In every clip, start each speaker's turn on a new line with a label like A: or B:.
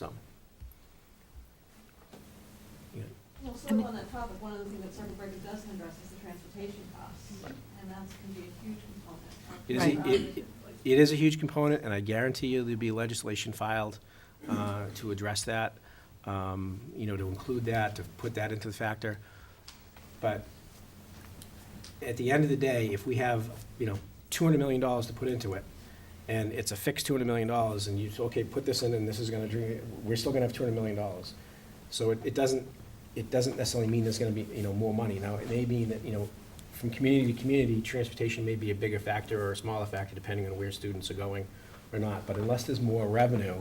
A: So.
B: Well, sort of on that topic, one of the things that circuit breaker doesn't address is the transportation costs, and that's going to be a huge component.
A: It is a huge component, and I guarantee you there'll be legislation filed to address that, you know, to include that, to put that into the factor. But at the end of the day, if we have, you know, $200 million to put into it, and it's a fixed $200 million, and you say, okay, put this in, and this is going to, we're still going to have $200 million. So it doesn't necessarily mean there's going to be, you know, more money. Now, it may mean that, you know, from community to community, transportation may be a bigger factor or a smaller factor depending on where students are going or not. But unless there's more revenue,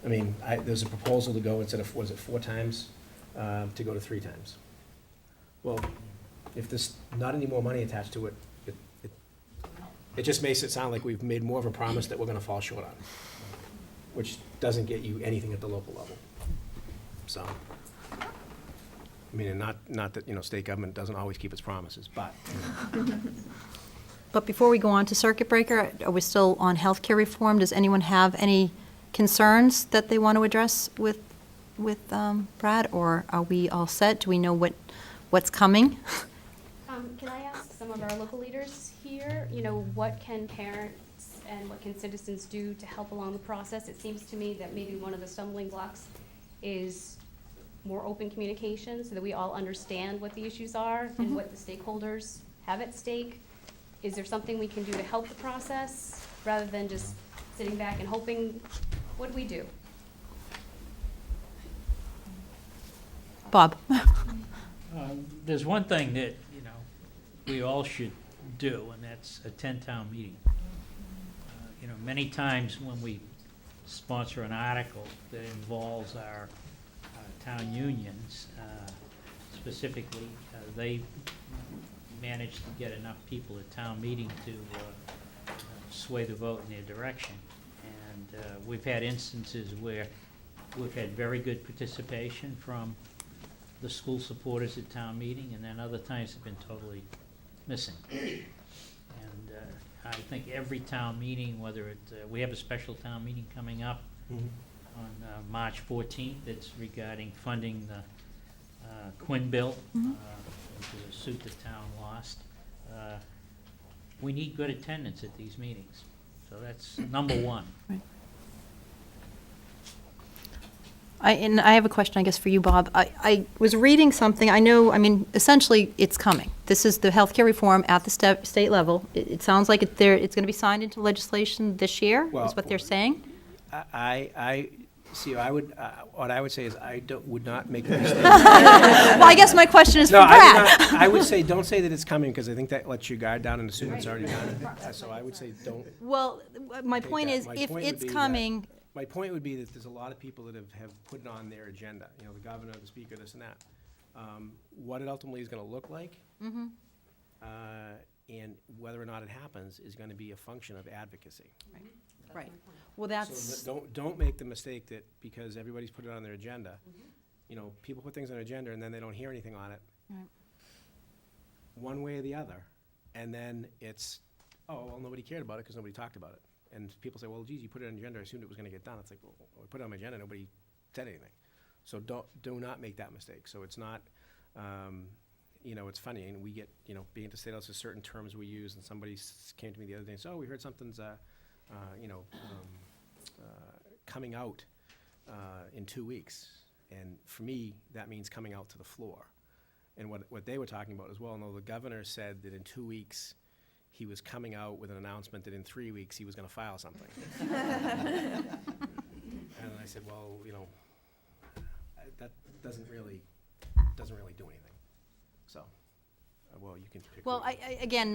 A: I mean, there's a proposal to go instead of, was it 4 times, to go to 3 times. Well, if there's not any more money attached to it, it just makes it sound like we've made more of a promise that we're going to fall short on, which doesn't get you anything at the local level. So. I mean, and not that, you know, state government doesn't always keep its promises, but.
C: But before we go on to circuit breaker, are we still on healthcare reform? Does anyone have any concerns that they want to address with Brad, or are we all set? Do we know what's coming?
D: Can I ask some of our local leaders here, you know, what can parents and what can citizens do to help along the process? It seems to me that maybe one of the stumbling blocks is more open communication so that we all understand what the issues are and what the stakeholders have at stake. Is there something we can do to help the process rather than just sitting back and hoping? What do we do?
C: Bob?
E: There's one thing that, you know, we all should do, and that's attend town meeting. You know, many times when we sponsor an article that involves our town unions, specifically, they manage to get enough people at town meeting to sway the vote in their direction. And we've had instances where we've had very good participation from the school supporters at town meeting, and then other times have been totally missing. And I think every town meeting, whether it, we have a special town meeting coming up on March 14th, it's regarding funding the Quinn bill, which is a suit the town lost. We need good attendance at these meetings, so that's number one.
C: Right. And I have a question, I guess, for you, Bob. I was reading something. I know, I mean, essentially, it's coming. This is the healthcare reform at the state level. It sounds like it's going to be signed into legislation this year,
A: Well,
C: is what they're saying?
A: I see, what I would say is would not make the mistake.
C: Well, I guess my question is for
A: No,
C: Brad.
A: I would say, don't say that it's coming, because I think that lets your guard down and assume it's already done. So I would say, don't.
C: Well, my
A: take
C: point
A: that.
C: is,
A: My
C: if
A: point would
C: it's
A: be that-
C: coming,
A: My point would be that there's a lot of people that have put it on their agenda, you know, the governor, the speaker, this and that. What it ultimately is gonna look like, and whether or not it happens is gonna be a function of advocacy.
C: right. Well,
A: So
C: that's,
A: don't make the mistake that because everybody's put it on their agenda, you know, people put things on their agenda and then they don't hear anything on it,
C: Right.
A: one way or the other, and then it's, oh, well, nobody cared about it because nobody talked about it. And people say, well, geez, you put it on the agenda, I assumed it was gonna get done. It's like, well, we put it on my agenda, nobody said anything. So do not make that mistake. So it's not, you know, it's funny, and we get, you know, being at the state house, there's certain terms we use, and somebody came to me the other day and said, oh, we heard something's, you know, coming out in 2 weeks. And for me, that means coming out to the floor. And what they were talking about as well, no, the governor said that in 2 weeks, he was coming out with an announcement that in 3 weeks, he was gonna file something. And I said, well, you know, that doesn't really do anything. So, well, you can pick.
C: well, again,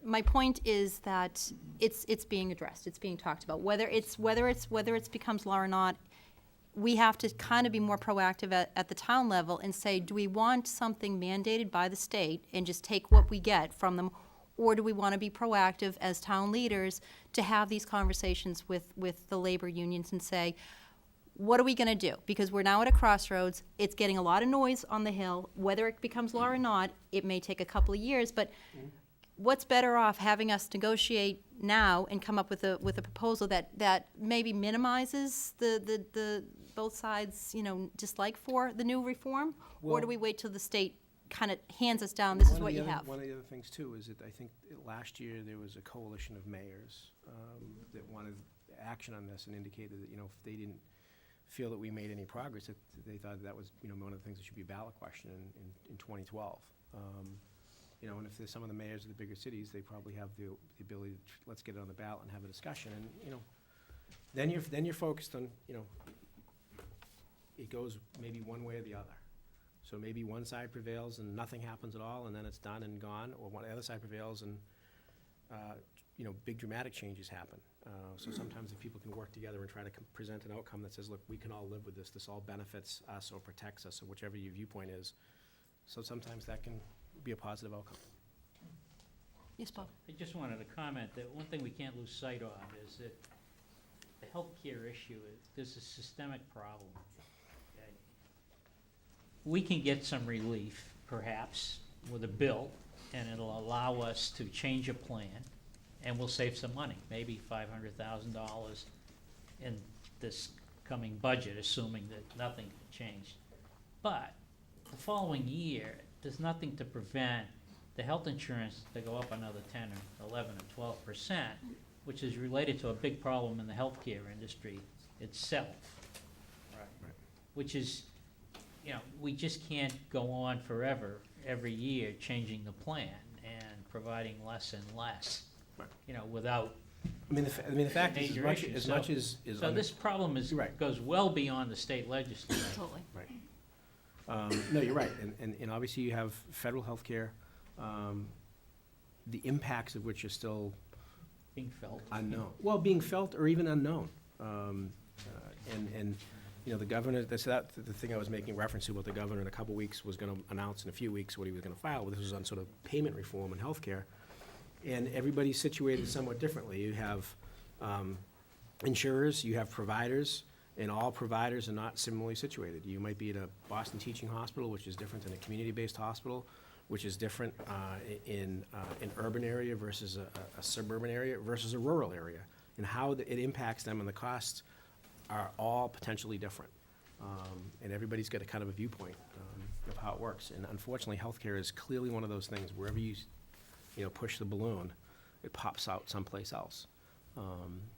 C: my point is that it's being addressed, it's being talked about. Whether it becomes law or not, we have to kind of be more proactive at the town level and say, do we want something mandated by the state and just take what we get from them? Or do we want to be proactive as town leaders to have these conversations with the labor unions and say, what are we going to do? Because we're now at a crossroads. It's getting a lot of noise on the Hill. Whether it becomes law or not, it may take a couple of years, but what's better off having us negotiate now and come up with a proposal that maybe minimizes the both sides, dislike for the new reform? Or do
A: Well-
C: we wait till the state kind of hands us down, this is what you have?
A: One of the other things too is that I think last year there was a coalition of mayors that wanted action on this and indicated that, if they didn't feel that we made any progress, that they thought that was, one of the things that should be a ballot question in 2012. And if there's some of the mayors of the bigger cities, they probably have the ability to, let's get it on the ballot and have a discussion. And, then you're focused on, it goes maybe one way or the other. So maybe one side prevails and nothing happens at all, and then it's done and gone, or the other side prevails and, big dramatic changes happen. So sometimes if people can work together and try to present an outcome that says, look, we can all live with this all benefits us or protects us, or whichever your viewpoint is. So sometimes that can be a positive outcome.
C: Yes, Bob?
E: I just wanted to comment that one thing we can't lose sight of is that the healthcare issue, there's a systemic problem. Okay? We can get some relief, perhaps, with a bill, and it'll allow us to change a plan, and we'll save some money, maybe $500,000 in this coming budget, assuming that nothing changed. But the following year, there's nothing to prevent the health insurance to go up another 10 or 11 or 12%, which is related to a big problem in the healthcare industry itself.
A: Right.
E: Which is, we just can't go on forever, every year, changing the plan and providing less and less,
A: Right.
E: without
A: The fact is,
E: major issues.
A: as much as.
E: So this problem
A: You're right.
E: goes well beyond the state legislature.
C: Totally.
A: Right. No, you're right, and obviously you have federal healthcare, the impacts of which are still
E: Being felt.
A: unknown. Well, being felt or even unknown. And the governor, the thing I was making reference to, what the governor in a couple weeks was gonna announce in a few weeks what he was gonna file. This was on sort of payment reform in healthcare. And everybody's situated somewhat differently. You have insurers, you have providers, and all providers are not similarly situated. You might be at a Boston teaching hospital, which is different than a community-based hospital, which is different in an urban area versus a suburban area versus a rural area. And how it impacts them and the costs are all potentially different. And everybody's got a kind of a viewpoint of how it works. And unfortunately, healthcare is clearly one of those things, wherever you push the balloon, it pops out someplace else.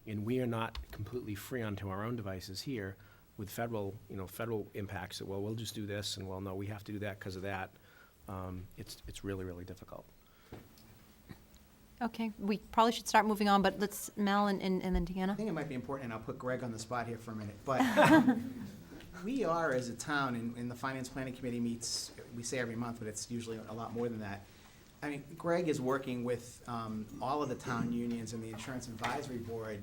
A: And we are not completely free onto our own devices here with federal impacts that, well, we'll just do this, and well, no, we have to do that because of that. It's really, really difficult.
C: Okay, we probably should start moving on, but let's, Mel and then
F: I
C: Deanna.
F: think it might be important, and I'll put Greg on the spot here for a minute, but we are, as a town, and the Finance Planning Committee meets, we say every month, but it's usually a lot more than that. I mean, Greg is working with all of the town unions and the Insurance Advisory Board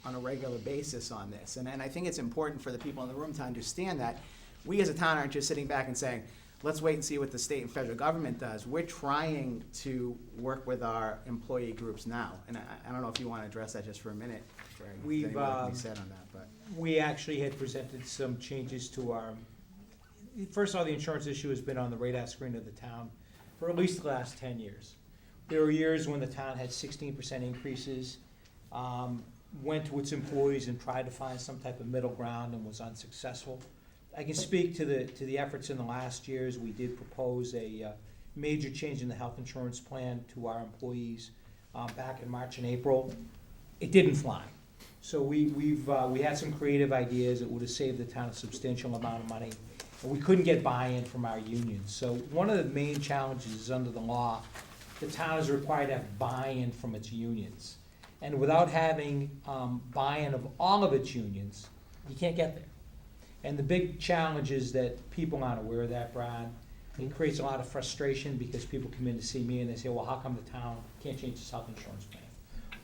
F: on a regular basis on this. And I think it's important for the people in the room to understand that we as a town aren't just sitting back and saying, let's wait and see what the state and federal government does. We're trying to work with our employee groups now. And I don't know if you want to address that just for a minute, Greg. if
G: We've,
F: anything can be said on that, but.
G: We actually had presented some changes to our, first of all, the insurance issue has been on the radar screen of the town for at least the last 10 years. There were years when the town had 16% increases, went to its employees and tried to find some type of middle ground and was unsuccessful. I can speak to the efforts in the last years. We did propose a major change in the health insurance plan to our employees back in March and April. It didn't fly. So we had some creative ideas that would have saved the town a substantial amount of money. But we couldn't get buy-in from our unions. So one of the main challenges is under the law, the town is required to have buy-in from its unions. And without having buy-in of all of its unions, you can't get there. And the big challenge is that people aren't aware of that, Brad. It creates a lot of frustration because people come in to see me and they say, well, how come the town can't change its health insurance plan?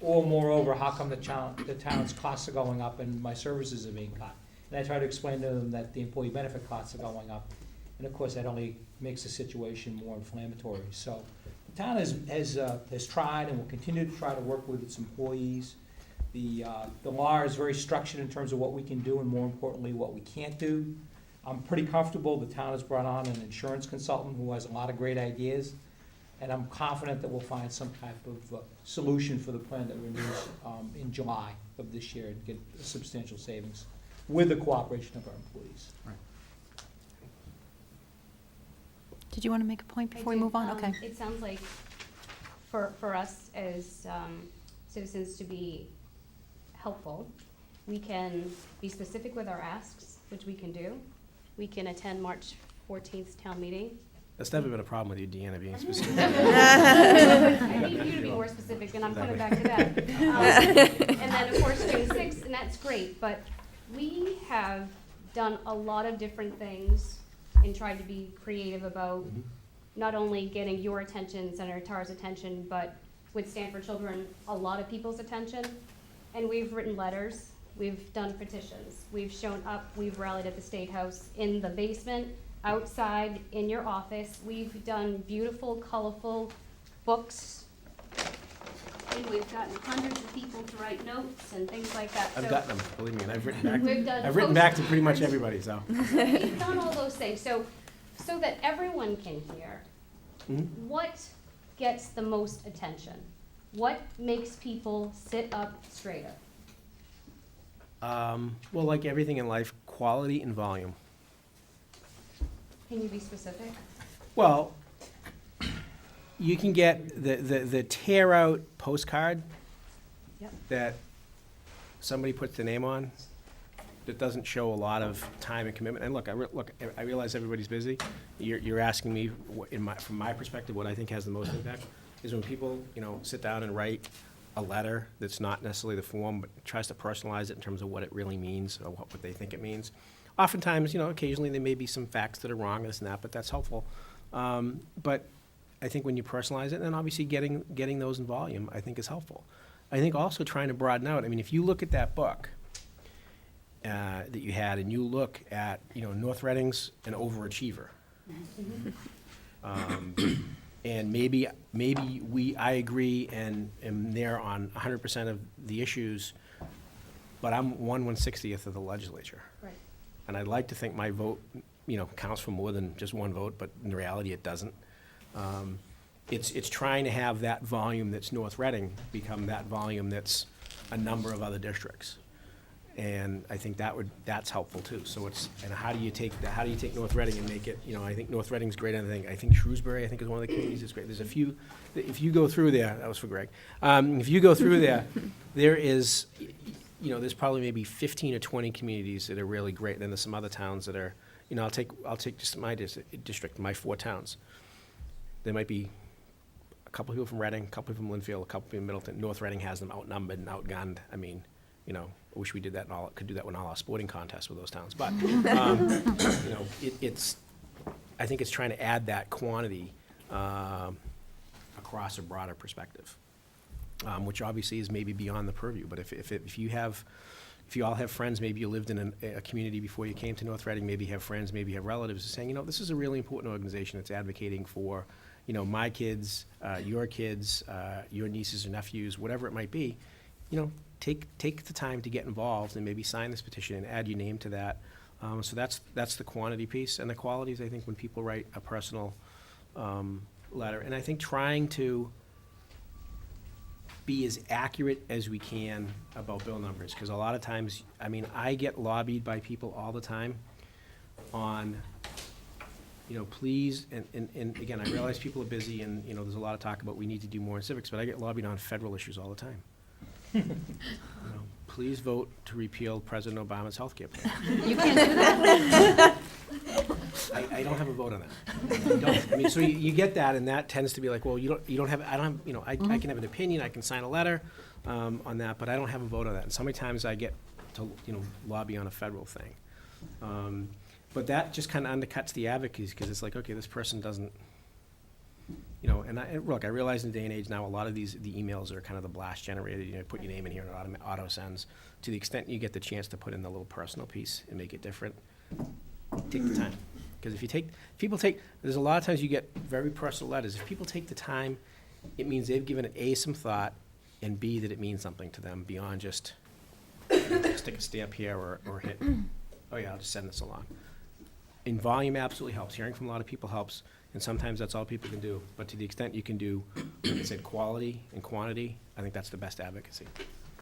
G: Or moreover, how come the town's costs are going up and my services are being cut? And I try to explain to them that the employee benefit costs are going up. And of course, that only makes the situation more inflammatory. So the town has tried and will continue to try to work with its employees. The law is very structured in terms of what we can do and more importantly, what we can't do. I'm pretty comfortable the town has brought on an insurance consultant who has a lot of great ideas. And I'm confident that we'll find some type of solution for the plan that renews in July of this year and get substantial savings with the cooperation of our employees.
C: Did you want to make a point
D: I
C: before we
D: do.
C: move on? Okay.
D: It sounds like for us as citizens to be helpful, we can be specific with our asks, which we can do. We can attend March 14th town meeting.
A: That's never been a problem with you, Deanna, being specific.
D: I need you to be more specific, and I'm coming back to that. And then, of course, June 6th, and that's great, but we have done a lot of different things and tried to be creative about not only getting your attention, Senator Tarr's attention, but with Stand for Children, a lot of people's attention. And we've written letters, we've done petitions, we've shown up, we've rallied at the State House, in the basement, outside, in your office. We've done beautiful, colorful books. And we've gotten hundreds of people to write notes and things like that.
A: I've
D: So
A: gotten them, believe me, and I've written back.
D: we've done
A: I've written back to
D: postcards.
A: pretty much everybody, so.
D: We've done all those things, so that everyone can hear
A: Mhm.
D: what gets the most attention. What makes people sit up straighter?
A: Well, like everything in life, quality and volume.
D: Can you be specific?
A: Well, you can get the tear out postcard
D: Yep.
A: that somebody puts their name on that doesn't show a lot of time and commitment. And look, I realize everybody's busy. You're asking me, from my perspective, what I think has the most impact is when people, sit down and write a letter that's not necessarily the form, but tries to personalize it in terms of what it really means or what they think it means. Oftentimes, occasionally there may be some facts that are wrong, this and that, but that's helpful. But I think when you personalize it, then obviously getting those in volume, I think is helpful. I think also trying to broaden out. I mean, if you look at that book that you had, and you look at, North Reading's an overachiever. And maybe I agree and am there on 100% of the issues, but I'm 1/160th of the legislature.
D: Right.
A: And I'd like to think my vote, counts for more than just one vote, but in reality, it doesn't. It's trying to have that volume that's North Reading become that volume that's a number of other districts. And I think that's helpful too. So and how do you take North Reading and make it, I think North Reading's great. I think Shrewsbury, is one of the communities that's great. There's a few, if you go through there, that was for Greg. If you go through there, there is, there's probably maybe 15 or 20 communities that are really great. Then there's some other towns that are, I'll take just my district, my 4 towns. There might be a couple people from Reading, a couple from Linfield, a couple from Middleton. North Reading has them outnumbered and outgunned. I mean, I wish we did that could do that in all our sporting contests with those towns. But, I think it's trying to add that quantity across a broader perspective, which obviously is maybe beyond the purview. But if you all have friends, maybe you lived in a community before you came to North Reading, maybe you have friends, maybe you have relatives saying, this is a really important organization that's advocating for, my kids, your kids, your nieces or nephews, whatever it might be, take the time to get involved and maybe sign this petition and add your name to that. So that's the quantity piece. And the quality is, I think, when people write a personal letter. And I think trying to be as accurate as we can about bill numbers, because a lot of times, I get lobbied by people all the time on, please, and again, I realize people are busy and, there's a lot of talk about we need to do more in civics, but I get lobbied on federal issues all the time. Please vote to repeal President Obama's healthcare plan.
C: You can't do that?
A: I don't have a vote on that. I don't. So you get that, and that tends to be like, well, I don't have, I can have an opinion, I can sign a letter on that, but I don't have a vote on that. And so many times I get to, lobby on a federal thing. But that just kind of undercuts the advocacy, because it's like, okay, this person doesn't, and look, I realize in the day and age now, a lot of the emails are kind of the blast generated, put your name in here and it auto sends. To the extent you get the chance to put in the little personal piece and make it different, take the time. Because there's a lot of times you get very personal letters. If people take the time, it means they've given it A, some thought, and B, that it means something to them beyond just stick a stamp here or hit, oh yeah, I'll just send this along. in volume absolutely helps. Hearing from a lot of people helps, and sometimes that's all people can do. But to the extent you can do, like I said, quality and quantity, I think that's the best advocacy.